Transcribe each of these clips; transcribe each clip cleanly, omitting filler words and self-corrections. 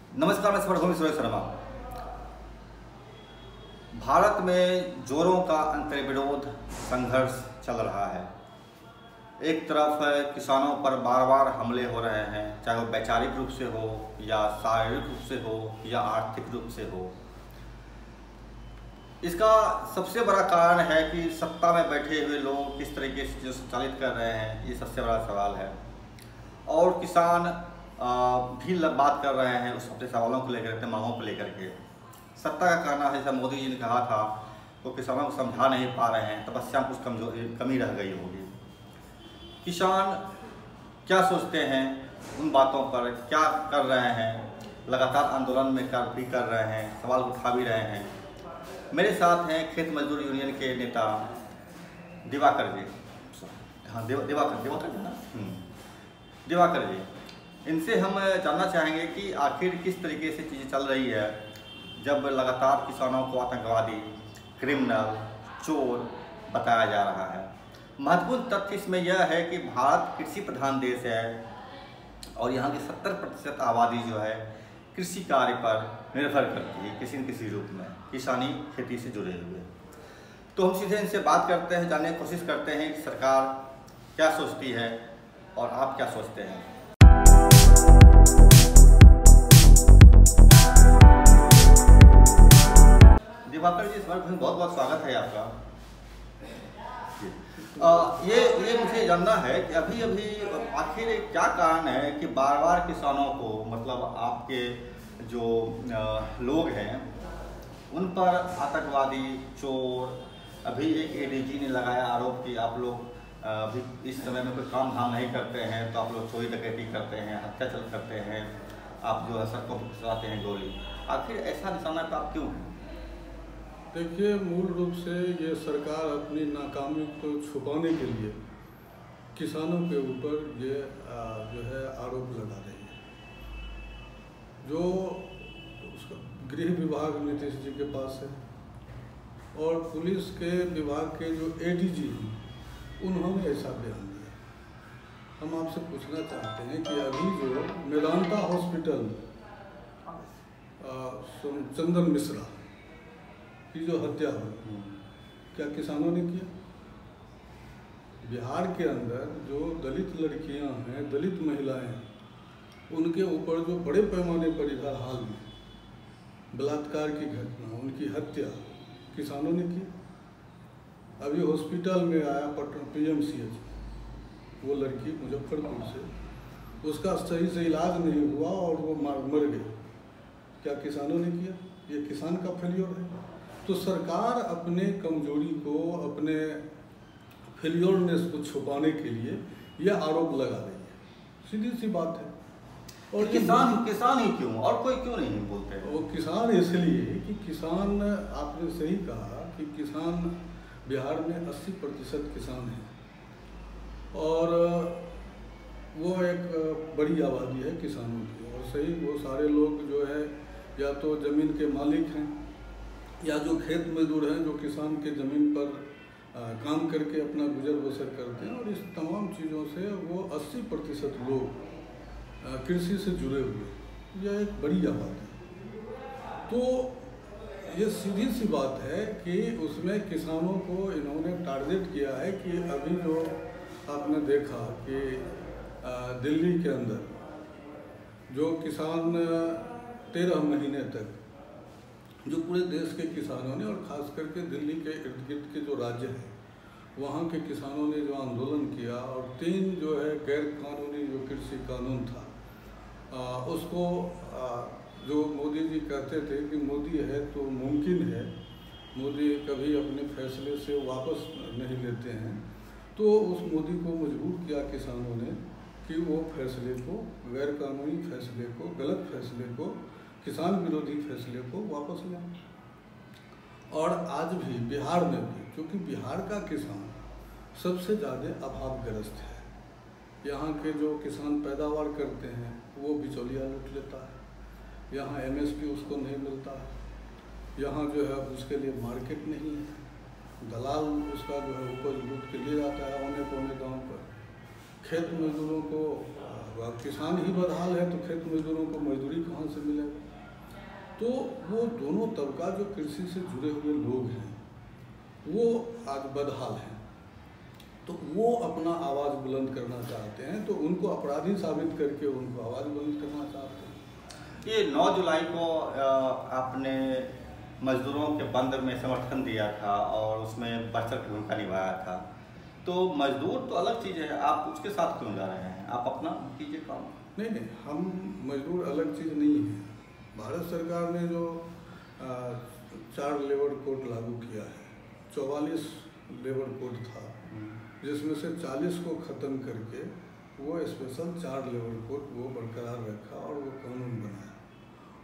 नमस्कार, मैं स्वर्गभूमि सुरेश शर्मा। भारत में जोरों का अंतर्विरोध संघर्ष चल रहा है। एक तरफ किसानों पर बार बार हमले हो रहे हैं, चाहे वो वैचारिक रूप से हो या शारीरिक रूप से हो या आर्थिक रूप से हो। इसका सबसे बड़ा कारण है कि सत्ता में बैठे हुए लोग किस तरीके से जो संचालित कर रहे हैं, ये सबसे बड़ा सवाल है। और किसान भी बात कर रहे हैं उस अपने सवालों को लेकर, अपने मांगों को लेकर के। सत्ता का कहना है, जैसा मोदी जी ने कहा था, वो किसानों को समझा नहीं पा रहे हैं, तपस्या में कुछ कमी रह गई होगी। किसान क्या सोचते हैं, उन बातों पर क्या कर रहे हैं, लगातार आंदोलन में भी कर रहे हैं, सवाल उठा भी रहे हैं। मेरे साथ हैं खेत मजदूर यूनियन के नेता दिवाकर जी। हाँ, दिवाकर जी। इनसे हम जानना चाहेंगे कि आखिर किस तरीके से चीज़ें चल रही है, जब लगातार किसानों को आतंकवादी, क्रिमिनल, चोर बताया जा रहा है। महत्वपूर्ण तथ्य इसमें यह है कि भारत कृषि प्रधान देश है और यहाँ की 70% आबादी जो है कृषि कार्य पर निर्भर करती है, किसी न किसी रूप में किसानी खेती से जुड़े हुए। तो हम सीधे इनसे बात करते हैं, जानने की कोशिश करते हैं कि सरकार क्या सोचती है और आप क्या सोचते हैं। दिवाकर जी, इस बार बहुत बहुत स्वागत है आपका। ये मुझे जानना है कि अभी आखिर क्या कारण है कि बार बार किसानों को, मतलब आपके जो लोग हैं उन पर आतंकवादी, चोर, अभी एक एडीजी ने लगाया आरोप कि आप लोग अभी इस समय में कोई काम धाम नहीं करते हैं तो आप लोग चोरी डकैती करते हैं, हत्या करते हैं, आप जो है सड़कों पर चलाते हैं गोली। आखिर ऐसा निशाना पे आप क्यों हैं? देखिए, मूल रूप से ये सरकार अपनी नाकामी को छुपाने के लिए किसानों के ऊपर ये जो है आरोप लगा रही है। जो उसका गृह विभाग नीतीश जी के पास है और पुलिस के विभाग के जो एडीजी हैं, उन्होंने ऐसा बयान दिया। हम आपसे पूछना चाहते हैं कि अभी जो मेदांता हॉस्पिटल चंदन मिश्रा की जो हत्या हुई, क्या किसानों ने किया? बिहार के अंदर जो दलित लड़कियां हैं, दलित महिलाएं हैं, उनके ऊपर जो बड़े पैमाने पर इधर हाल में बलात्कार की घटना, उनकी हत्या किसानों ने की। अभी हॉस्पिटल में आया पटना PMCH, वो लड़की मुजफ्फरपुर से, उसका सही से इलाज नहीं हुआ और वो मर गई। क्या किसानों ने किया? ये किसान का फेल्योर है। तो सरकार अपने कमजोरी को, अपने फेल्योरनेस को छुपाने के लिए यह आरोप लगा रही है। सीधी सी बात है। और किसान ही क्यों, और कोई क्यों नहीं बोलते हैं? वो किसान इसलिए कि किसान, आपने सही कहा कि किसान बिहार में 80% किसान हैं और वो एक बड़ी आबादी है किसानों की। और सही, वो सारे लोग जो है या तो ज़मीन के मालिक हैं या जो खेत मजदूर हैं, जो किसान के ज़मीन पर काम करके अपना गुजर बसर करते हैं। और इस तमाम चीज़ों से वो 80% लोग कृषि से जुड़े हुए, यह एक बड़ी आबादी है। तो ये सीधी सी बात है कि उसमें किसानों को इन्होंने टारगेट किया है कि अभी जो आपने देखा कि दिल्ली के अंदर जो किसान 13 महीने तक, जो पूरे देश के किसानों ने और ख़ास करके दिल्ली के इर्द गिर्द के जो राज्य हैं, वहाँ के किसानों ने जो आंदोलन किया और 3 जो है गैर कानूनी जो कृषि कानून था, उसको जो मोदी जी कहते थे कि मोदी है तो मुमकिन है, मोदी कभी अपने फैसले से वापस नहीं लेते हैं, तो उस मोदी को मजबूर किया किसानों ने कि वो फैसले को, गैर कानूनी फैसले को, गलत फैसले को, किसान विरोधी फैसले को वापस लें। और आज भी बिहार में भी, क्योंकि बिहार का किसान सबसे ज़्यादा अभावग्रस्त है, यहाँ के जो किसान पैदावार करते हैं वो बिचौलिया लूट लेता है, यहाँ MSP उसको नहीं मिलता है, यहाँ जो है उसके लिए मार्केट नहीं है, दलाल उसका जो है उपज लूट के ले जाता है औने पौने दाम पर। खेत मजदूरों को तो अब किसान ही बदहाल है तो खेत मजदूरों को मजदूरी कहाँ से मिलेगा? तो वो दोनों तबका जो कृषि से जुड़े हुए लोग हैं वो आज बदहाल हैं, तो वो अपना आवाज़ बुलंद करना चाहते हैं, तो उनको अपराधी साबित करके उनको आवाज़ बुलंद करना चाहते हैं। ये 9 जुलाई को आपने मजदूरों के बंद में समर्थन दिया था और उसमें बढ़ चढ़ की भूमिका निभाया था, तो मजदूर तो अलग चीज़ है, आप उसके साथ क्यों जा रहे हैं? आप अपना कीजिए काम। नहीं, हम मजदूर अलग चीज़ नहीं है। भारत सरकार ने जो 4 लेबर कोड लागू किया है, 44 लेबर कोड था, जिसमें से 40 को ख़त्म करके वो स्पेशल 4 लेबर कोड वो बरकरार रखा और वो कानून बनाया।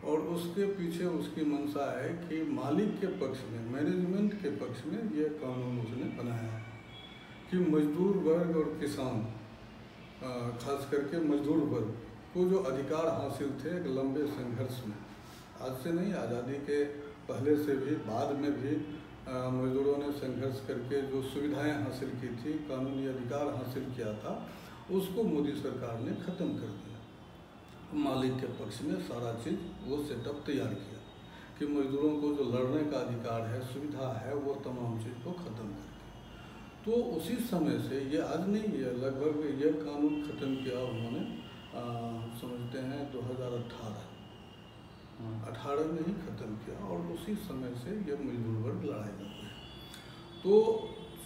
और उसके पीछे उसकी मंशा है कि मालिक के पक्ष में, मैनेजमेंट के पक्ष में ये कानून उसने बनाया है कि मजदूर वर्ग और किसान, खास करके मजदूर वर्ग को जो अधिकार हासिल थे एक लंबे संघर्ष में, आज से नहीं, आज़ादी के पहले से भी, बाद में भी मजदूरों ने संघर्ष करके जो सुविधाएं हासिल की थी, कानूनी अधिकार हासिल किया था, उसको मोदी सरकार ने ख़त्म कर दिया। मालिक के पक्ष में सारा चीज़ वो सेटअप तैयार किया कि मजदूरों को जो लड़ने का अधिकार है, सुविधा है, वो तमाम चीज़ को ख़त्म करके, तो उसी समय से ये आज नहीं है, लगभग ये कानून ख़त्म किया उन्होंने समझते हैं 2018 में ही ख़त्म किया, और उसी समय से ये मजदूर वर्ग लड़ाई लड़ रहे हैं। तो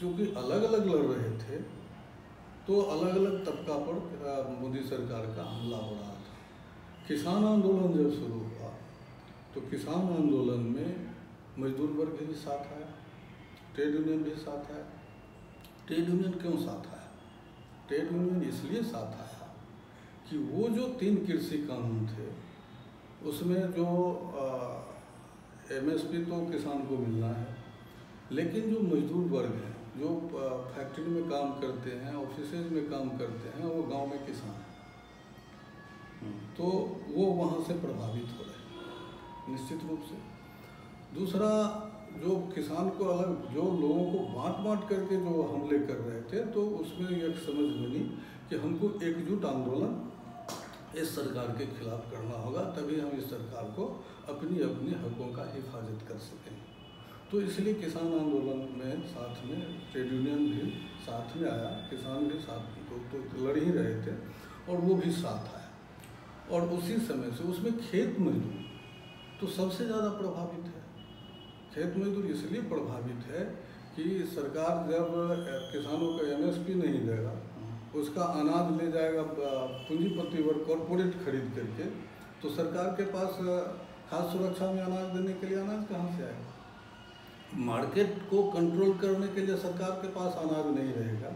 चूँकि अलग अलग लड़ रहे थे तो अलग अलग तबका पर मोदी सरकार का हमला हो रहा था। किसान आंदोलन जब शुरू हुआ तो किसान आंदोलन में मजदूर वर्ग भी साथ आया, ट्रेड यूनियन भी साथ आया। ट्रेड यूनियन क्यों साथ आया? ट्रेड यूनियन इसलिए साथ आया कि वो जो 3 कृषि कानून थे उसमें जो MSP तो किसान को मिलना है, लेकिन जो मजदूर वर्ग हैं, जो फैक्ट्री में काम करते हैं, ऑफिसेज में काम करते हैं, वो गांव में किसान हैं, तो वो वहाँ से प्रभावित हो रहे हैं निश्चित रूप से। दूसरा, जो किसान को अलग, जो लोगों को बांट करके जो हमले कर रहे थे, तो उसमें एक समझ बनी कि हमको एकजुट आंदोलन इस सरकार के खिलाफ करना होगा, तभी हम इस सरकार को अपनी अपनी हकों का हिफाजत कर सकेंगे। तो इसलिए किसान आंदोलन में साथ में ट्रेड यूनियन भी साथ में आया, किसान भी साथ तो लड़ ही रहे थे और वो भी साथ आया। और उसी समय से उसमें खेत मजदूर तो सबसे ज़्यादा प्रभावित है। खेत मजदूर इसलिए प्रभावित है कि सरकार जब किसानों को MSP नहीं देगा, उसका अनाज ले जाएगा पूंजीपति वर्ग कॉरपोरेट खरीद करके, तो सरकार के पास खाद्य सुरक्षा में अनाज देने के लिए अनाज कहाँ से आएगा? मार्केट को कंट्रोल करने के लिए सरकार के पास अनाज नहीं रहेगा,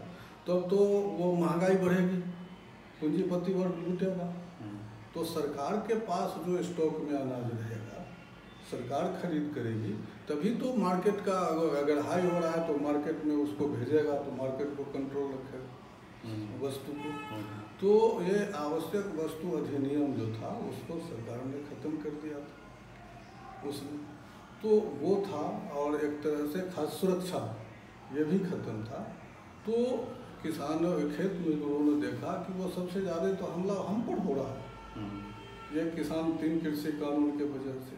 तब तो वो महंगाई बढ़ेगी, पूंजीपति वर्ग लूटेगा। तो सरकार के पास जो स्टॉक में अनाज रहेगा, सरकार खरीद करेगी, तभी तो मार्केट का अगर हाई हो रहा है तो मार्केट में उसको भेजेगा, तो मार्केट को कंट्रोल रखेगा वस्तु को। तो ये आवश्यक वस्तु अधिनियम जो था उसको सरकार ने ख़त्म कर दिया था उसमें, तो वो था। और एक तरह से खाद्य सुरक्षा ये भी ख़त्म था। तो किसानों, खेत मजदूरों ने देखा कि वो सबसे ज़्यादा तो हमला हम पर हो रहा है, ये किसान 3 कृषि कानून के वजह से।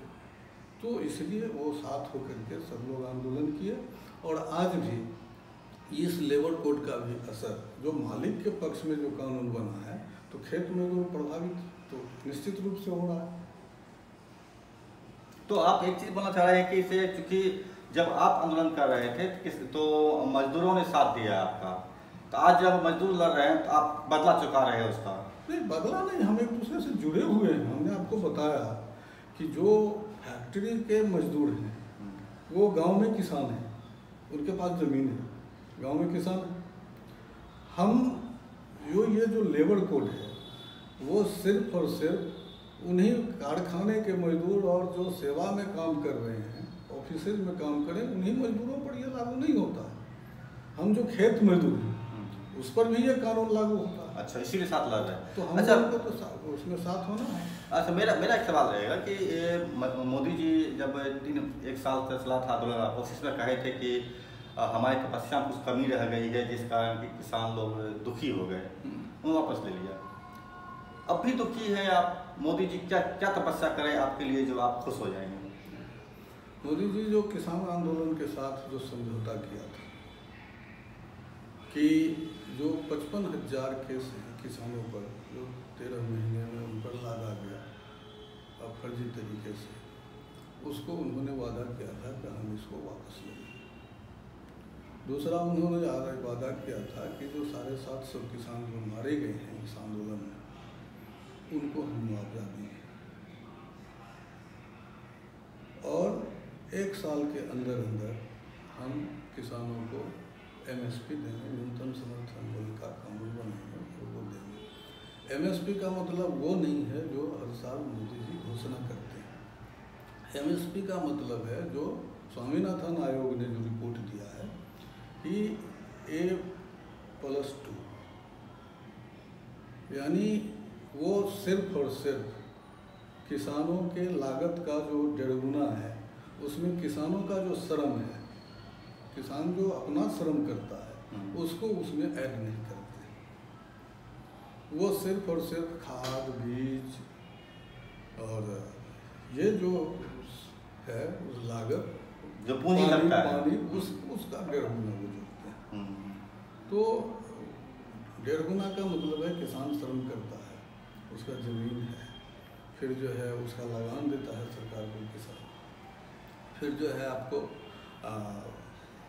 तो इसलिए वो साथ होकर के सब लोग आंदोलन किए। और आज भी इस लेबर कोड का भी असर, जो मालिक के पक्ष में जो कानून बना है, तो खेत मजदूर प्रभावित तो निश्चित रूप से हो रहा है। तो आप एक चीज़ बोलना चाह रहे हैं कि इसे, क्योंकि जब आप आंदोलन कर रहे थे तो मजदूरों ने साथ दिया आपका, तो आज जब मजदूर लड़ रहे हैं तो आप बदला चुका रहे हैं उसका? नहीं, बदला नहीं, हम एक दूसरे से जुड़े हुए हैं। हमने आपको बताया कि जो फैक्ट्री के मजदूर हैं वो गांव में किसान हैं, उनके पास ज़मीन है, गांव में किसान है। हम ये जो लेबर कोड है वो सिर्फ और सिर्फ उन्हीं कारखाने के मजदूर और जो सेवा में काम कर रहे हैं, ऑफिसेज में काम करें, उन्हीं मजदूरों पर ये लागू नहीं होता है। हम जो खेत मजदूर हैं उस पर भी ये कानून लागू होता है। अच्छा, इसीलिए साथ लड़ रहे हैं। तो हम अच्छा, लोगों को तो उसमें साथ होना है। अच्छा, मेरा एक सवाल रहेगा कि ये मोदी जी जब 1 साल से चला था आंदोलन, ऑफिस में कहे थे कि हमारे तपस्या में कुछ कमी रह गई है जिस कारण कि किसान लोग दुखी हो गए, उन्होंने वापस ले लिया। अब भी तो की है आप, मोदी जी क्या क्या तपस्या करें आपके लिए जो आप खुश हो जाएंगे? मोदी जी जो किसान आंदोलन के साथ जो समझौता किया था कि जो 55,000 केस हैं किसानों पर, जो 13 महीने में उन पर लादा गया अब फर्जी तरीके से, उसको उन्होंने वादा किया था कि हम इसको वापस लेंगे। दूसरा उन्होंने वादा किया था कि जो 750 किसान जो मारे गए हैं इस आंदोलन में, उनको हम मुआवजा देंगे और 1 साल के अंदर अंदर हम किसानों को MSP देंगे, न्यूनतम समर्थन मूल्य का कानून बनाएंगे और वो देंगे। MSP का मतलब वो नहीं है जो हर साल मोदी जी घोषणा करते हैं। MSP का मतलब है जो स्वामीनाथन आयोग ने जो रिपोर्ट दिया है कि A+2, यानी वो सिर्फ और सिर्फ किसानों के लागत का जो 1.5 गुना है, उसमें किसानों का जो श्रम है, किसान जो अपना श्रम करता है उसको उसमें ऐड नहीं करते। वो सिर्फ और सिर्फ खाद, बीज और ये जो है उस लागत जो पूंजी लगता है पानी उसका 1.5 गुना वो जोड़ते हैं। तो 1.5 गुना का मतलब है किसान श्रम करता है, उसका जमीन है, फिर जो है उसका लगान देता है सरकार को किसान, फिर जो है आपको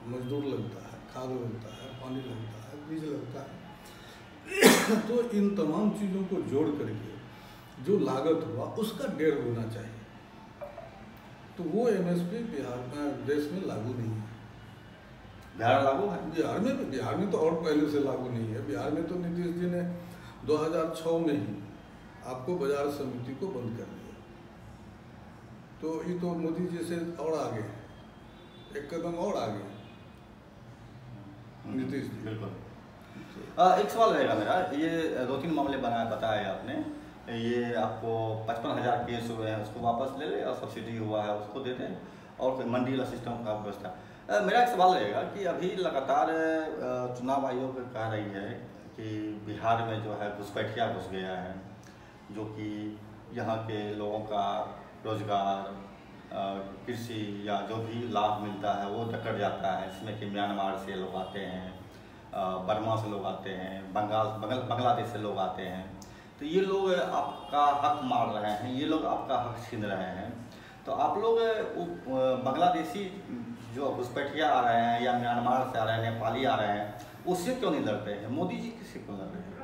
मजदूर लगता है, खाद लगता है, पानी लगता है, बीज लगता है। तो इन तमाम चीज़ों को जोड़ करके जो लागत हुआ उसका 1.5 गुना चाहिए। तो वो MSP बिहार में, देश में लागू नहीं है। बिहार लागू है? बिहार में तो और पहले से लागू नहीं है। बिहार में तो नीतीश जी ने 2006 में ही आपको बाजार समिति को बंद कर दिया। तो ये तो मोदी जी से और आगे, एक कदम और आगे नीतीश जी। बिल्कुल। एक सवाल रहेगा मेरा, ये 2-3 मामले बताया आपने, ये आपको 55,000 केस हुए हैं उसको वापस ले ले, और सब्सिडी हुआ है उसको दे दें, और मंडी वाला सिस्टम का व्यवस्था। मेरा एक सवाल रहेगा कि अभी लगातार चुनाव आयोग कह रही है कि बिहार में जो है घुसपैठिया घुस गया है, जो कि यहाँ के लोगों का रोजगार, कृषि या जो भी लाभ मिलता है वो कट जाता है। इसमें कि म्यांमार से लोग आते हैं, बर्मा से लोग आते हैं, बांग्लादेश से लोग आते हैं। तो ये लोग आपका हक मार रहे हैं, ये लोग आपका हक छीन रहे हैं। तो आप लोग बांग्लादेशी जो घुसपैठिया आ रहे हैं या म्यांमार से आ रहे हैं, नेपाली आ रहे हैं, उससे क्यों नहीं लड़ते हैं? मोदी जी किससे क्यों लड़ रहे हैं?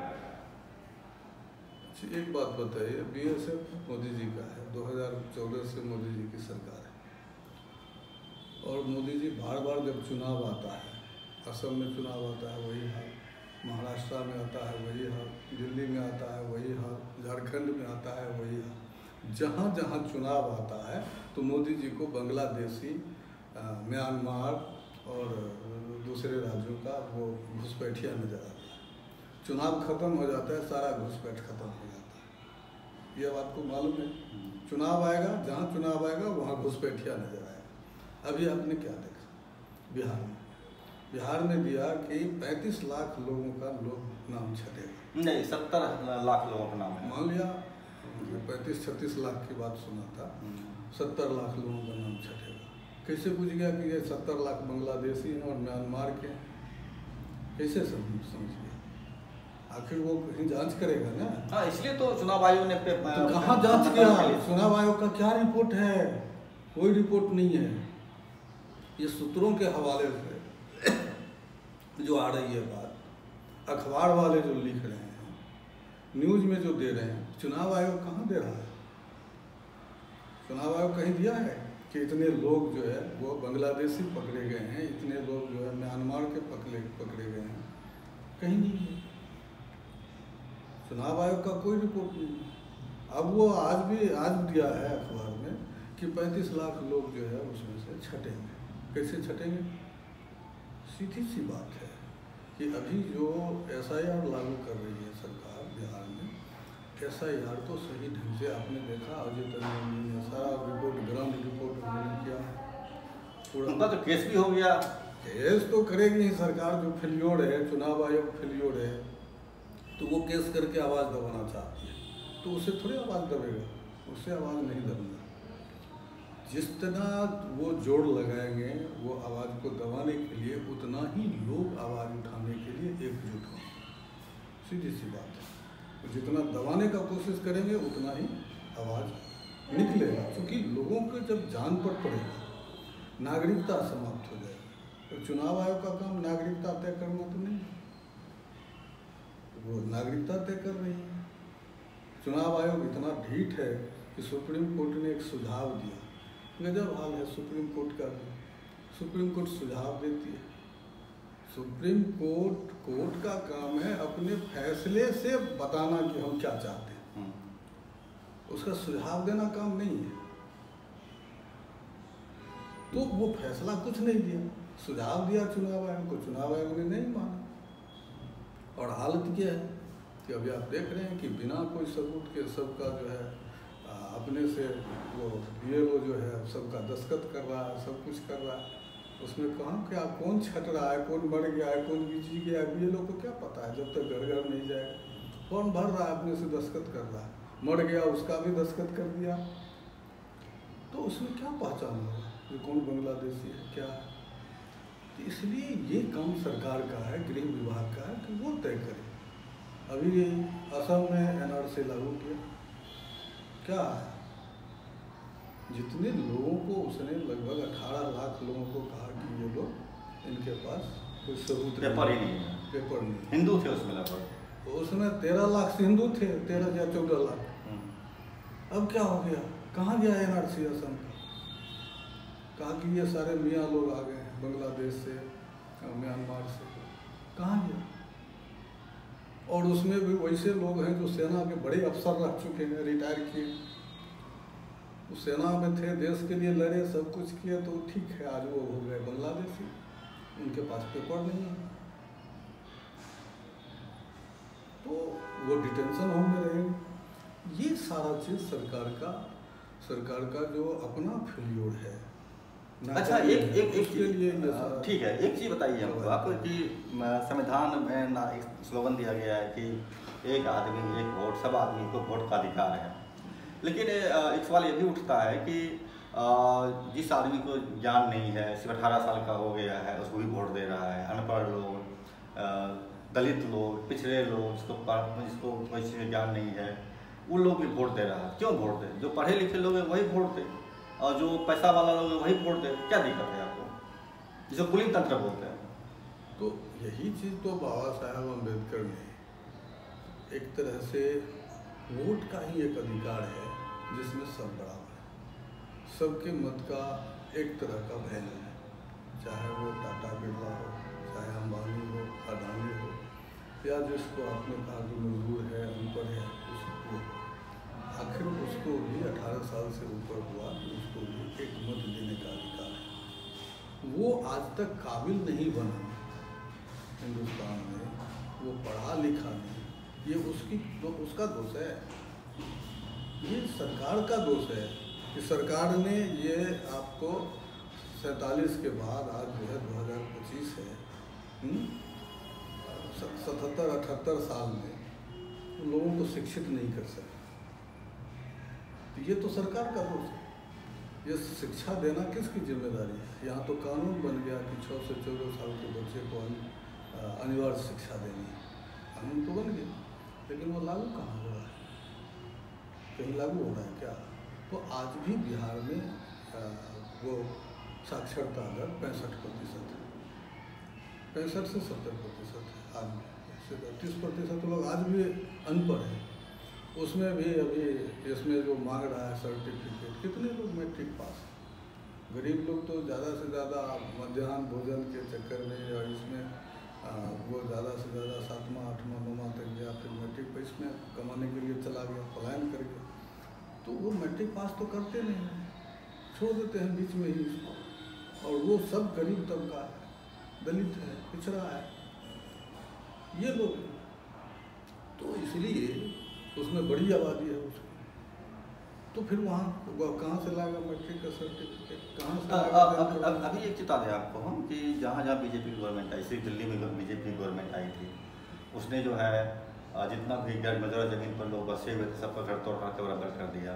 एक बात बताइए, BSF मोदी जी का है, 2014 से मोदी जी की सरकार है, और मोदी जी बार बार जब चुनाव आता है, असम में चुनाव आता है वही हाल, महाराष्ट्र में आता है वही हाल, दिल्ली में आता है वही हाल, झारखंड में आता है वही हाल। जहाँ जहाँ चुनाव आता है तो मोदी जी को बांग्लादेशी, म्यांमार और दूसरे राज्यों का वो घुसपैठिया नजर आता है। चुनाव खत्म हो जाता है, सारा घुसपैठ खत्म हो जाता है। ये बात को मालूम है। चुनाव आएगा, जहाँ चुनाव आएगा वहाँ घुसपैठिया नजर आएगा। अभी आपने क्या देखा बिहार में दिया कि 35 लाख लोगों का नाम छटेगा। नहीं, 70 लाख लोगों का नाम है। मान लिया 35-36 लाख की बात सुना था, 70 लाख लोगों का नाम छटेगा। कैसे पूछ गया कि ये 70 लाख बांग्लादेशी हैं और म्यांमार के हैं? कैसे समझ गया? आखिर वो कहीं जांच करेगा ना। हाँ, इसलिए तो चुनाव आयोग ने तो कहाँ जांच किया? चुनाव आयोग का क्या रिपोर्ट है? कोई रिपोर्ट नहीं है। ये सूत्रों के हवाले से जो आ रही है बात, अखबार वाले जो लिख रहे हैं, न्यूज में जो दे रहे हैं, चुनाव आयोग कहाँ दे रहा है? चुनाव आयोग कहीं दिया है कि इतने लोग जो है वो बांग्लादेशी पकड़े गए हैं, इतने लोग जो है म्यांमार के पकड़े गए हैं? कहीं नहीं है। चुनाव आयोग का कोई रिपोर्ट नहीं। अब वो आज दिया है अखबार में कि 35 लाख लोग जो है उसमें से छटेंगे। कैसे छटेंगे? सीधी सी बात है कि अभी जो SIR लागू कर रही है सरकार बिहार में, SIR तो सही ढंग से आपने देखा, अजय तंजन ने सारा रिपोर्ट, ग्राउंड रिपोर्ट उन्होंने किया। उनका तो केस भी हो गया। केस तो करेगी ही सरकार, जो फेल्योर है, चुनाव आयोग फेल्योर है, तो वो केस करके आवाज़ दबाना चाहती है। तो उससे थोड़ी आवाज़ दबेगा, उससे आवाज़ नहीं दबेगा। जिस तरह वो जोड़ लगाएंगे वो आवाज़ को दबाने के लिए, उतना ही लोग आवाज़ उठाने के लिए एकजुट हों। सीधी सी बात है, तो जितना दबाने का कोशिश करेंगे उतना ही आवाज़ निकलेगा। क्योंकि लोगों के जब जान पर पड़ेगा, नागरिकता समाप्त हो जाएगी। तो चुनाव आयोग का काम नागरिकता तय करना तो नहीं है, वो नागरिकता तय कर रही है। चुनाव आयोग इतना ढीठ है कि सुप्रीम कोर्ट ने एक सुझाव दिया, गजब हाल है सुप्रीम कोर्ट का। सुप्रीम कोर्ट सुझाव देती है। सुप्रीम कोर्ट का काम है अपने फैसले से बताना कि हम क्या चाहते हैं, उसका सुझाव देना काम नहीं है। तो वो फैसला कुछ नहीं दिया, सुझाव दिया चुनाव आयोग को, चुनाव आयोग ने नहीं माना। और हालत क्या है कि अभी आप देख रहे हैं कि बिना कोई सबूत के सबका जो है अपने से वो BLO जो है सबका दस्तखत कर रहा है, सब कुछ कर रहा है। उसमें कहाँ क्या कौन छट रहा है, कौन मर गया है, कौन बीच गया है, BLO को क्या पता है जब तक घर घर नहीं जाए। कौन भर रहा है अपने से दस्तखत कर रहा है, मर गया उसका भी दस्तखत कर दिया, तो उसमें क्या पहचान होगा कि कौन बांग्लादेशी है क्या है। तो इसलिए ये काम सरकार का है, गृह विभाग का है कि वो तय करे। अभी असम में NRC लागू किया, क्या है, जितने लोगों को उसने लगभग 18 लाख लोगों को कहा कि ये लोग इनके पास कोई सबूत पेपर ही नहीं है, पेपर नहीं, हिंदू थे उसमें लगभग, तो उसमें 13 लाख से हिंदू थे, 13 या 14 लाख। अब क्या हो गया, कहाँ गया NRC असम का? कहा कि ये सारे मियाँ लोग आ गए हैं बांग्लादेश से, म्यांमार से, कहाँ गया? और उसमें भी वैसे लोग हैं जो सेना के बड़े अफसर रह चुके हैं, रिटायर किए, उस सेना में थे, देश के लिए लड़े, सब कुछ किए, तो ठीक है। आज वो हो गए बांग्लादेशी, उनके पास पेपर नहीं है, तो वो डिटेंशन होम में रहेंगे। ये सारा चीज़ सरकार का जो अपना फेल्योर है। अच्छा, एक ठीक है, एक चीज़ बताइए हमको आप कि संविधान में ना एक स्लोगन दिया गया है कि एक आदमी एक वोट, सब आदमी को वोट का अधिकार है। लेकिन एक सवाल ये भी उठता है कि जिस आदमी को ज्ञान नहीं है, सिर्फ 18 साल का हो गया है, उसको भी वोट दे रहा है, अनपढ़ लोग, दलित लोग, पिछड़े लोग, जिसको कोई चीज़ ज्ञान नहीं है, उन लोग भी वोट दे रहा है। क्यों वोट दे? जो पढ़े लिखे लोग हैं वही वोट दे, और जो पैसा वाला लोग हैं वही वोट दे। क्या दिक्कत है आपको, जिसको कुलीन तंत्र बोलते हैं? तो यही चीज़ तो बाबा साहब अम्बेडकर ने एक तरह से वोट का ही एक अधिकार है जिसमें सब बराबर है, सबके मत का एक तरह का वैल्यू है, चाहे वो टाटा बिरला हो, चाहे अंबानी हो, अडानी हो, या जिसको आपने कहा कि मजदूर है, अनपढ़ है, उसको आखिर उसको भी 18 साल से ऊपर हुआ तो उसको भी एक मत देने का अधिकार है। वो आज तक काबिल नहीं बना हिंदुस्तान में, वो पढ़ा लिखा नहीं, ये उसका दोष है, ये सरकार का दोष है कि सरकार ने ये आपको 47 के बाद, आज जो है 2025 है, 77-78 साल में लोगों को शिक्षित नहीं कर सके। तो ये तो सरकार का दोष है। ये शिक्षा देना किसकी जिम्मेदारी है? यहाँ तो कानून बन गया कि 6 से 14 साल के बच्चे को अनिवार्य शिक्षा देनी है, कानून तो बन गया, लेकिन वो लागू कहाँ हो रहा है? कहीं लागू हो रहा है क्या? तो आज भी बिहार में वो साक्षरता दर 65% है, 65 से 70% है। आज 30% लोग आज भी अनपढ़ हैं। उसमें भी अभी इसमें जो मांग रहा है सर्टिफिकेट, कितने लोग मैट्रिक पास हैं? गरीब लोग तो ज़्यादा से ज़्यादा मध्याह्न भोजन के चक्कर में, और इसमें वो ज़्यादा से ज़्यादा 7वां 8वां 9वां तक गया, फिर मैट्रिक पर इसमें कमाने के लिए चला गया, पलायन कर गया, तो वो मैट्रिक पास तो करते नहीं हैं, छोड़ देते हैं बीच में ही इसको। और वो सब गरीब तबका है, दलित है, पिछड़ा है, ये लोग। तो इसलिए उसमें बड़ी आबादी है उसकी, तो फिर वहाँ कहाँ से लाएगा मैट्रिक का सर्टिफिकेट, कहाँ से लाएगा? अभी एक चेता दें आपको हम कि जहाँ जहाँ बीजेपी गवर्नमेंट आई, सिर्फ दिल्ली में बीजेपी गवर्नमेंट आई थी, उसने जो है जितना भी गैर मजरा जमीन पर लोग बसे हुए थे सबका घर तोड़ के बराबर कर दिया।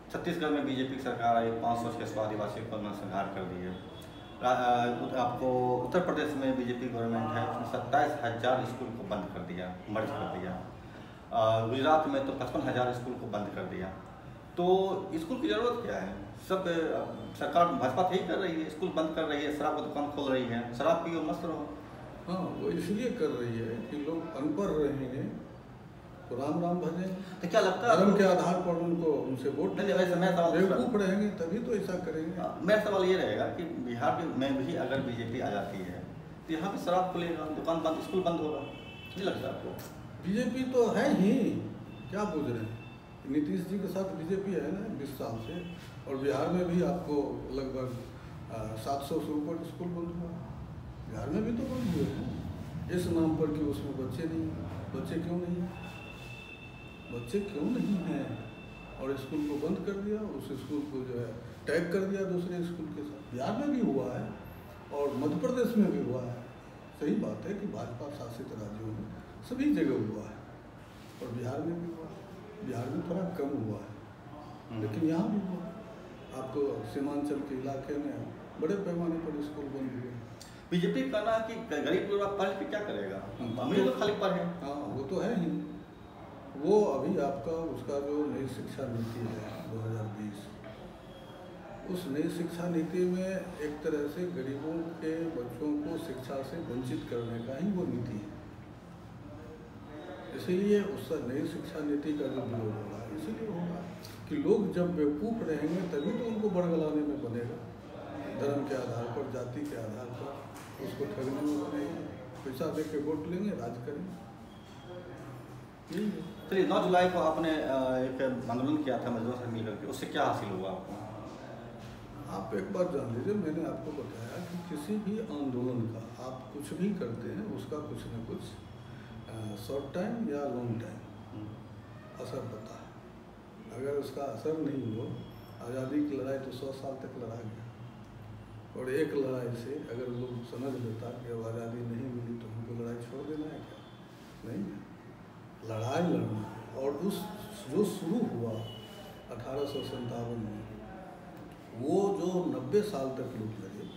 छत्तीसगढ़ में बीजेपी की सरकार आई, 500 आदिवासियों को नरसंहार कर दिए। आपको उत्तर प्रदेश में बीजेपी गवर्नमेंट है, उसने 27,000 स्कूल को बंद कर दिया, मर्ज कर दिया। गुजरात में तो 55,000 स्कूल को बंद कर दिया। तो स्कूल की ज़रूरत क्या है? सब सरकार भाजपा तो यही कर रही है, स्कूल बंद कर रही है, शराब की दुकान खोल रही है, शराब पियो मस्त रहो। हाँ, वो इसलिए कर रही है कि लोग अनपढ़ रहेंगे तो राम राम भजें। तो क्या लगता है धर्म के आधार पर उनको उनसे वोट बेवकूफ रहेंगे तभी तो ऐसा करेंगे। मेरा सवाल ये रहेगा कि बिहार में भी अगर बीजेपी आ जाती है तो यहाँ पे शराब खुलेगा, दुकान बंद, स्कूल बंद होगा, नहीं लगता आपको? बीजेपी तो है ही, क्या पूछ रहे हैं? नीतीश जी के साथ बीजेपी है ना 20 साल से, और बिहार में भी आपको लगभग 700 से ऊपर स्कूल बंद हुआ। बिहार में भी तो बंद हुए हैं इस नाम पर कि उसमें बच्चे नहीं। बच्चे क्यों नहीं हैं? बच्चे क्यों नहीं हैं? और स्कूल को बंद कर दिया, उस स्कूल को जो है टैग कर दिया दूसरे स्कूल के साथ। बिहार में भी हुआ है और मध्य प्रदेश में भी हुआ है। सही बात है कि भाजपा शासित राज्यों में सभी जगह हुआ है और बिहार में भी हुआ है। बिहार में थोड़ा कम हुआ है लेकिन यहाँ भी हुआ। आपको सीमांचल के इलाके में बड़े पैमाने पर स्कूल बंद हुए। बीजेपी का कहना है कि गरीब लोग पढ़ के क्या करेगा, अमीर लोग खाली पढ़े। हाँ, वो तो है ही। वो अभी आपका उसका जो नई शिक्षा नीति है 2020, उस नई शिक्षा नीति में एक तरह से गरीबों के बच्चों को शिक्षा से वंचित करने का ही वो नीति है। इसीलिए उस नई शिक्षा नीति का जो विरोध होगा, इसीलिए होगा कि लोग जब बेवकूफ़ रहेंगे तभी तो उनको बड़गलाने में बनेगा। धर्म के आधार पर, जाति के आधार पर उसको ठगने में बनेगा। पैसा दे के वोट लेंगे, राज करेंगे। चलिए, 9 जुलाई को आपने एक आंदोलन किया था मजदूरों से मिलकर के, उससे क्या हासिल हुआ आपको? आप एक बात जान लीजिए, मैंने आपको बताया कि किसी भी आंदोलन का आप कुछ भी करते हैं उसका कुछ न कुछ शॉर्ट टाइम या लॉन्ग टाइम असर पता है। अगर उसका असर नहीं हो, आज़ादी की लड़ाई तो 100 साल तक लड़ा गया और एक लड़ाई से अगर लोग समझ लेता कि अब आज़ादी नहीं मिली तो हमको लड़ाई छोड़ देना है क्या? नहीं है, लड़ाई लड़ना है। और उस जो शुरू हुआ 1857 में, वो जो 90 साल तक लोग लगे,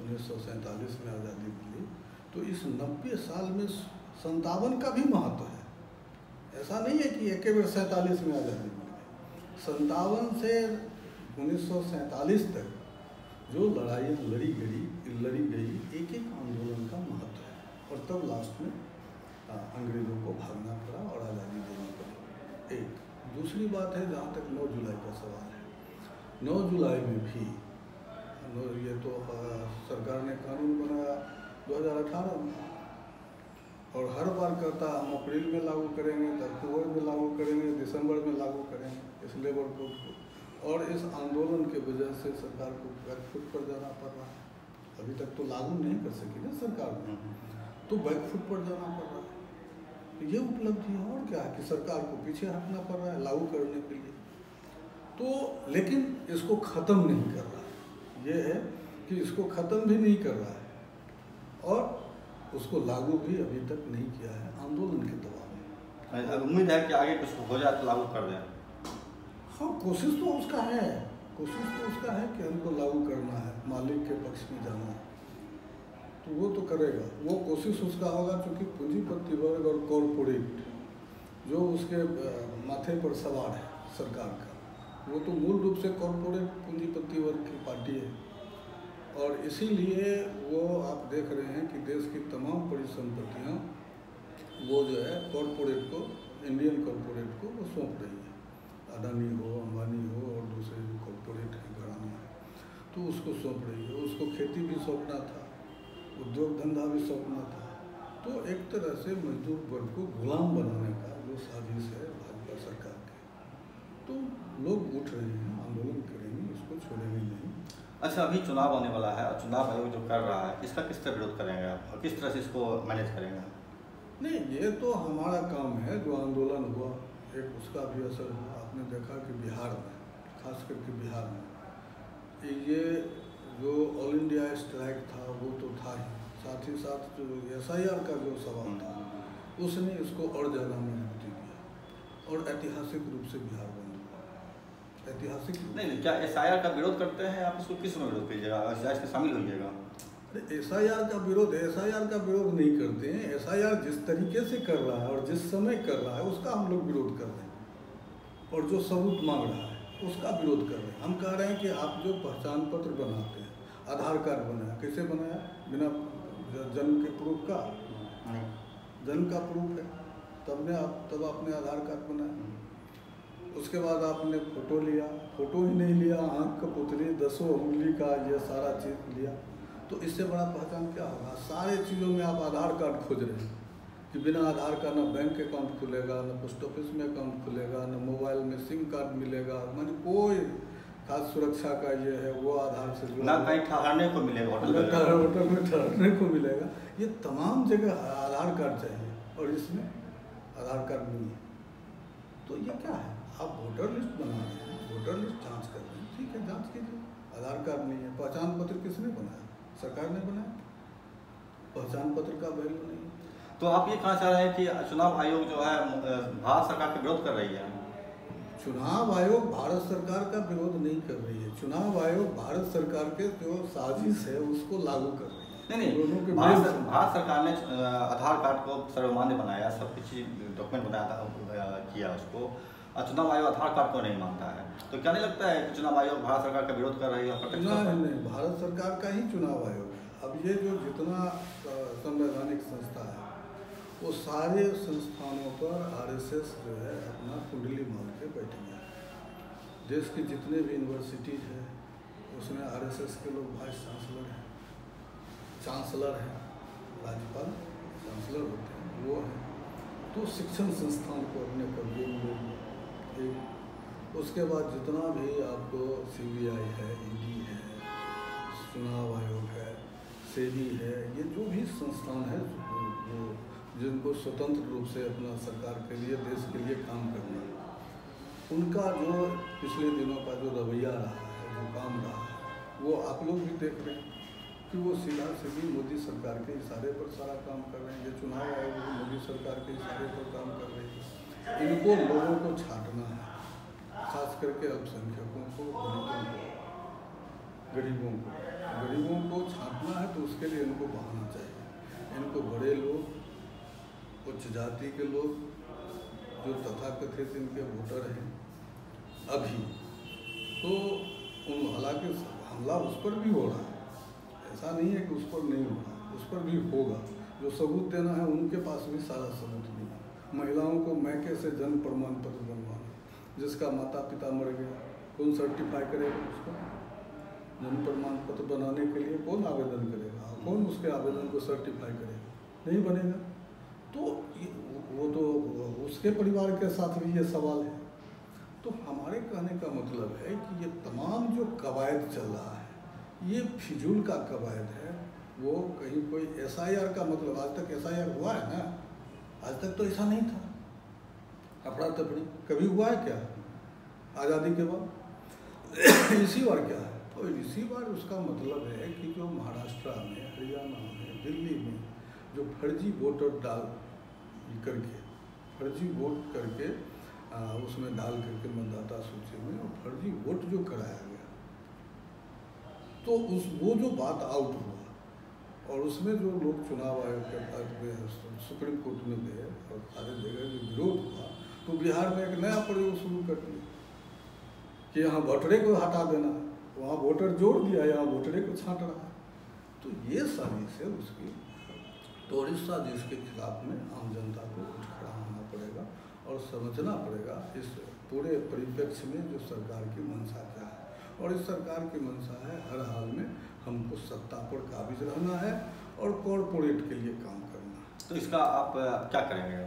1947 में आज़ादी मिली, तो इस 90 साल में 57 का भी महत्व है। ऐसा नहीं है कि एक बार 47 में आज़ादी मिल गई। 57 से 1947 तक जो लड़ाइयाँ लड़ी गई, एक एक आंदोलन का महत्व है। और तब लास्ट में अंग्रेज़ों को भागना पड़ा और आज़ादी देनी पड़ी। एक दूसरी बात है, जहाँ तक 9 जुलाई का सवाल है, 9 जुलाई में भी ये तो सरकार ने कानून बनाया 2018 में, और हर बार कहता हम अप्रैल में लागू करेंगे, अक्टूबर में लागू करेंगे, दिसंबर में लागू करेंगे इस लेबर कोड को। और इस आंदोलन के वजह से सरकार को बैकफुट पर जाना पड़ रहा है। अभी तक तो लागू नहीं कर सकी ना सरकार ने, तो बैकफुट पर जाना पड़ रहा है। ये उपलब्धि है और क्या है कि सरकार को पीछे हटना पड़ रहा है लागू करने के लिए। तो लेकिन इसको ख़त्म नहीं कर रहा है। ये है कि इसको ख़त्म भी नहीं कर रहा है और उसको लागू भी अभी तक नहीं किया है आंदोलन के दबाव में। उम्मीद है कि आगे कुछ हो जाए तो लागू कर दें। हाँ, कोशिश तो उसका है कि हमको लागू करना है, मालिक के पक्ष में जाना है, तो वो तो करेगा। वो कोशिश उसका होगा क्योंकि पूंजीपति वर्ग और कॉरपोरेट जो उसके माथे पर सवार है सरकार का, वो तो मूल रूप से कॉरपोरेट पूंजीपति वर्ग की पार्टी है। और इसीलिए वो आप देख रहे हैं कि देश की तमाम परिसंपत्तियाँ वो जो है कॉरपोरेट को, इंडियन कॉरपोरेट को वो सौंप रही है। अडानी हो, अंबानी हो और दूसरे जो कॉरपोरेट हैं घराना है, तो उसको सौंप रही है। उसको खेती भी सौंपना था, उद्योग धंधा भी सौंपना था। तो एक तरह से मजदूर वर्ग को गुलाम बनाने का जो साजिश है भाजपा सरकार की, तो लोग उठ रहे हैं, आंदोलन करेंगे, इसको छोड़ेंगे नहीं। अच्छा, अभी चुनाव आने वाला है और चुनाव आयोग जो कर रहा है, इसका किस तरह विरोध करेंगे आप और किस तरह से इसको मैनेज करेंगे? नहीं, ये तो हमारा काम है। जो आंदोलन हुआ एक उसका भी असर हुआ। आपने देखा कि बिहार में, खास करके बिहार में, ये जो ऑल इंडिया स्ट्राइक था वो तो था ही, साथ ही साथ जो SIR का जो सवाल था, उसने इसको और ज़्यादा मजबूती दिया और ऐतिहासिक रूप से बिहार बन गया। ऐतिहासिक नहीं, क्या SIR का विरोध करते हैं आप? इसको किस में विरोध कीजिएगा? SIR में शामिल होइएगा? अरे SIR का विरोध नहीं करते हैं। SIR जिस तरीके से कर रहा है और जिस समय कर रहा है उसका हम लोग विरोध कर रहे हैं, और जो सबूत मांग रहा है उसका विरोध कर रहे हैं। हम कह रहे हैं कि आप जो पहचान पत्र बनाते हैं, आधार कार्ड बनाया, कैसे बनाया? बिना जन्म के प्रूफ का? जन्म का प्रूफ है तब आपने आधार कार्ड बनाया। उसके बाद आपने फ़ोटो लिया, फ़ोटो ही नहीं लिया, आँख का पुतली, 10 उंगली का, ये सारा चीज़ लिया, तो इससे बड़ा पहचान क्या होगा? सारे चीज़ों में आप आधार कार्ड खोज रहे हैं कि बिना आधार का ना बैंक अकाउंट खुलेगा, ना पोस्ट ऑफिस में अकाउंट खुलेगा, ना मोबाइल में सिम कार्ड मिलेगा, माने कोई खास सुरक्षा का ये है वो आधार से जुड़ा, ना कहीं ठहरने को मिलेगा, होटल में ठहरने को मिलेगा। ये तमाम जगह आधार कार्ड चाहिए और इसमें आधार कार्ड नहीं है। तो ये क्या है? आप वोटर लिस्ट बना रहे हैं, वोटर लिस्ट जांच कर रहे हैं, ठीक है, जांच कीजिए। आधार कार्ड नहीं है, पहचान पत्र किसने बनाया? सरकार ने बनाया। पहचान पत्र का वैल्यू नहीं है। तो आप ये कहना चाह रहे हैं कि चुनाव आयोग जो है भारत सरकार का विरोध कर रही है? चुनाव आयोग भारत सरकार का विरोध नहीं कर रही है। चुनाव आयोग भारत सरकार के जो साजिश है उसको लागू कर रही है। नहीं, भारत सरकार ने आधार कार्ड को सर्वमान्य बनाया, सब कुछ डॉक्यूमेंट बनाया किया उसको, और चुनाव आयोग आधार कार्ड को नहीं मानता है। तो क्या नहीं लगता है कि चुनाव आयोग भारत सरकार का विरोध कर रही है? नहीं, भारत सरकार का ही चुनाव आयोग है। अब ये जो जितना संवैधानिक संस्था है वो सारे संस्थानों पर RSS जो है अपना कुंडली मार के बैठे हैं। देश की जितने भी यूनिवर्सिटीज़ हैं उसमें RSS के लोग वाइस चांसलर हैं, राज्यपाल चांसलर होते हैं वो हैं। तो शिक्षण संस्थान को अपने कब्जे में ले लिया। उसके बाद जितना भी आपको CBI है, ED है, चुनाव आयोग है, SEBI है, ये जो भी संस्थान है वो जिनको स्वतंत्र रूप से अपना सरकार के लिए, देश के लिए काम करना है, उनका जो पिछले दिनों का जो रवैया रहा है, जो काम रहा है, वो आप लोग भी देख रहे हैं कि वो सीधी मोदी सरकार के इशारे पर सारा काम कर रहे हैं। ये चुनाव आयोग भी मोदी सरकार के इशारे पर काम कर रहे हैं। इनको लोगों को छांटना है, खास करके अल्पसंख्यकों को, गरीबों को छांटना है। तो उसके लिए इनको बहाना चाहिए। इनको बड़े लोग, उच्च जाति के लोग, जो तथाकथित इनके वोटर हैं अभी, तो हालांकि हमला उस पर भी हो रहा है, ऐसा नहीं है कि उस पर नहीं हो रहा, उस पर भी होगा। जो सबूत देना है उनके पास भी सारा सबूत नहीं है। महिलाओं को मैके से जन्म प्रमाण पत्र बनवाना, जिसका माता पिता मर गया, कौन सर्टिफाई करेगा उसको? जन्म प्रमाण पत्र बनाने के लिए कौन आवेदन करेगा? कौन उसके आवेदन को सर्टिफाई करेगा? नहीं बनेगा। तो वो तो उसके परिवार के साथ भी ये सवाल है। तो हमारे कहने का मतलब है कि ये तमाम जो कवायद चल रहा है ये फिजूल का कवायद है। वो कहीं कोई SIR का मतलब, आज तक SIR हुआ है ना? आज तक तो ऐसा नहीं था। अफरा तफरी कभी हुआ है क्या आज़ादी के बाद? इसी बार क्या है? तो इसी बार उसका मतलब है कि जो महाराष्ट्र में, हरियाणा में, दिल्ली में जो फर्जी वोटर फर्जी वोट करके उसमें डाल करके मतदाता सूची में और फर्जी वोट जो कराया गया, तो वो जो बात आउट हुआ और उसमें जो लोग चुनाव आयोग के पास सुप्रीम कोर्ट में गए और सारे जगह जो विरोध हुआ, तो बिहार में एक नया प्रयोग शुरू कर दिया कि यहाँ वोटरे को हटा देना, वहाँ वोटर जोड़ दिया, यहाँ वोटरे को छांट रहा है। तो ये साजिश है उसकी। तो इस साजिश के खिलाफ में आम जनता को उठ खड़ा होना पड़ेगा और समझना पड़ेगा इस पूरे परिप्रेक्ष्य में जो सरकार की मंशा क्या है। और इस सरकार की मंशा है हर हाल में हमको सत्ता पर काबिज रहना है और कॉरपोरेट के लिए काम करना है। तो इसका आप क्या करेंगे?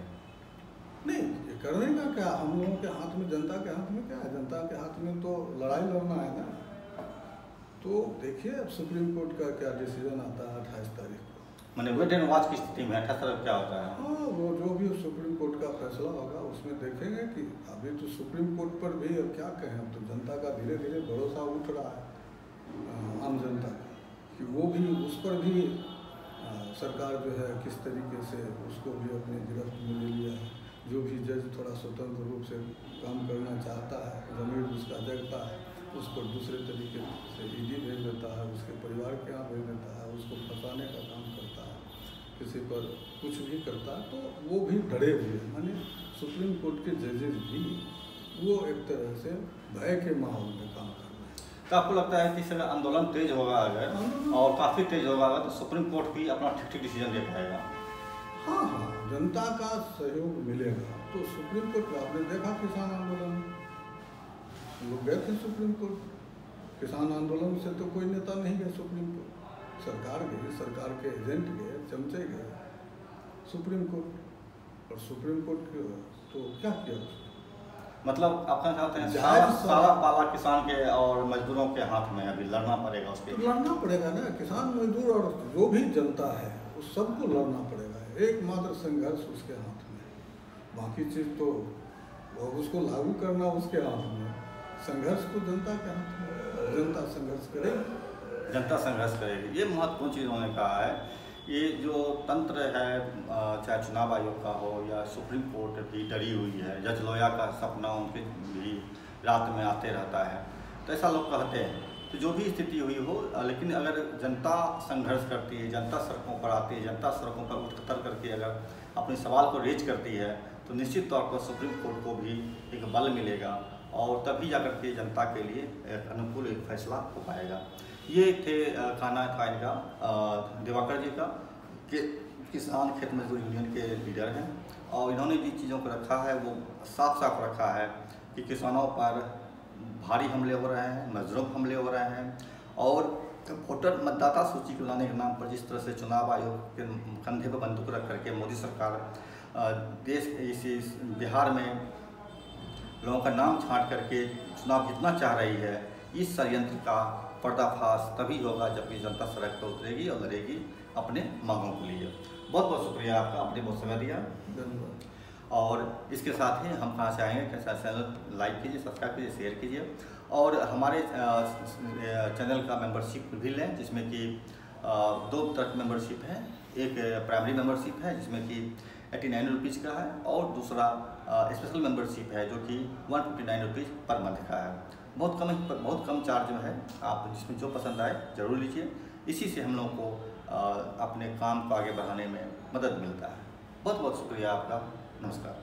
नहीं, ये करने का क्या, हम लोगों के हाथ में, जनता के हाथ में क्या है? जनता के हाथ में तो लड़ाई लड़ना है ना। तो देखिए अब सुप्रीम कोर्ट का क्या डिसीजन आता है 28 तारीख को। मैंने वेट एंड वॉच की स्थिति में 28 तारीख क्या होता है? हाँ, वो जो भी सुप्रीम कोर्ट का फैसला होगा उसमें देखेंगे कि अभी तो सुप्रीम कोर्ट पर भी अब क्या कहें, अब तो जनता का धीरे धीरे भरोसा उठ रहा है आम जनता का, कि वो भी उस पर भी सरकार जो है किस तरीके से उसको भी अपनी गिरफ्त में ले लिया है। जो भी जज थोड़ा स्वतंत्र रूप से काम करना चाहता है, ज़मीर उसका जगता है, उस पर दूसरे तरीके से ईडी भेज देता है, उसके परिवार के यहाँ भेज देता है, उसको फंसाने का काम करता है, किसी पर कुछ भी करता है। तो वो भी डरे हुए हैं, माने सुप्रीम कोर्ट के जजेज भी वो एक तरह से भय के माहौल में काम कर रहे हैं। तो आपको लगता है कि अगर आंदोलन तेज होगा अगर और काफ़ी तेज होगा अगर, तो सुप्रीम कोर्ट भी अपना ठीक डिसीजन दे पाएगा? हाँ, जनता का सहयोग मिलेगा तो सुप्रीम कोर्ट, आपने देखा किसान आंदोलन, लोग गए थे सुप्रीम कोर्ट। किसान आंदोलन से तो कोई नेता नहीं गए सुप्रीम कोर्ट, सरकार गई, सरकार के एजेंट गए, चमचे गए सुप्रीम कोर्ट। और सुप्रीम कोर्ट तो क्या किया उसने? मतलब आप कहना चाहते हैं सारा पाला किसान के और मजदूरों के हाथ में अभी लड़ना पड़ेगा उसके? लड़ना पड़ेगा ना, किसान मजदूर और जो भी जनता है उस सबको लड़ना पड़ेगा। एकमात्र संघर्ष उसके हाथ में, बाकी चीज़ तो उसको लागू करना उसके हाथ में, संघर्ष तो जनता के हाथ में, जनता संघर्ष करेगी। जनता संघर्ष करेगी, ये महत्वपूर्ण चीज़ उन्होंने कहा है। ये जो तंत्र है, चाहे चुनाव आयोग का हो या सुप्रीम कोर्ट भी डरी हुई है, जज लोया का सपना उनके भी रात में आते रहता है, तो ऐसा लोग कहते हैं। तो जो भी स्थिति हुई हो, लेकिन अगर जनता संघर्ष करती है, जनता सड़कों पर आती है, जनता सड़कों पर उठकर करके अगर अपने सवाल को रेज करती है, तो निश्चित तौर पर सुप्रीम कोर्ट को भी एक बल मिलेगा और तभी जाकर के जनता के लिए एक अनुकूल एक फैसला हो पाएगा। ये थे कहना था इनका दिवाकर जी का कि किसान खेत मजदूर यूनियन के लीडर हैं और इन्होंने जिन चीज़ों को रखा है वो साफ साफ रखा है कि किसानों पर भारी हमले हो रहे हैं, मजदूरों पर हमले हो रहे हैं और वोटर मतदाता सूची को लाने के नाम पर जिस तरह से चुनाव आयोग के कंधे पर बंदूक रख करके मोदी सरकार देश इस बिहार में लोगों का नाम छांट करके चुनाव जीतना चाह रही है, इस षड्यंत्र का पर्दाफाश तभी होगा जबकि जनता सड़क पर उतरेगी और लड़ेगी अपने मांगों के लिए। बहुत बहुत शुक्रिया आपका, आपने बहुत समय दिया। धन्यवाद। और इसके साथ ही हम कहाँ से आएंगे, कैसा चैनल लाइक कीजिए, सब्सक्राइब कीजिए, शेयर कीजिए और हमारे चैनल का मेंबरशिप भी लें, जिसमें कि 2 तरह की मेंबरशिप है। एक प्राइमरी मेंबरशिप है जिसमें कि 89 रुपीज़ का है और दूसरा स्पेशल मेंबरशिप है जो कि 159 रुपीज़ पर मंथ का है। बहुत कम चार्ज में है, आप जिसमें जो पसंद आए ज़रूर लीजिए। इसी से हम लोग को अपने काम को आगे बढ़ाने में मदद मिलता है। बहुत बहुत शुक्रिया आपका, नमस्कार।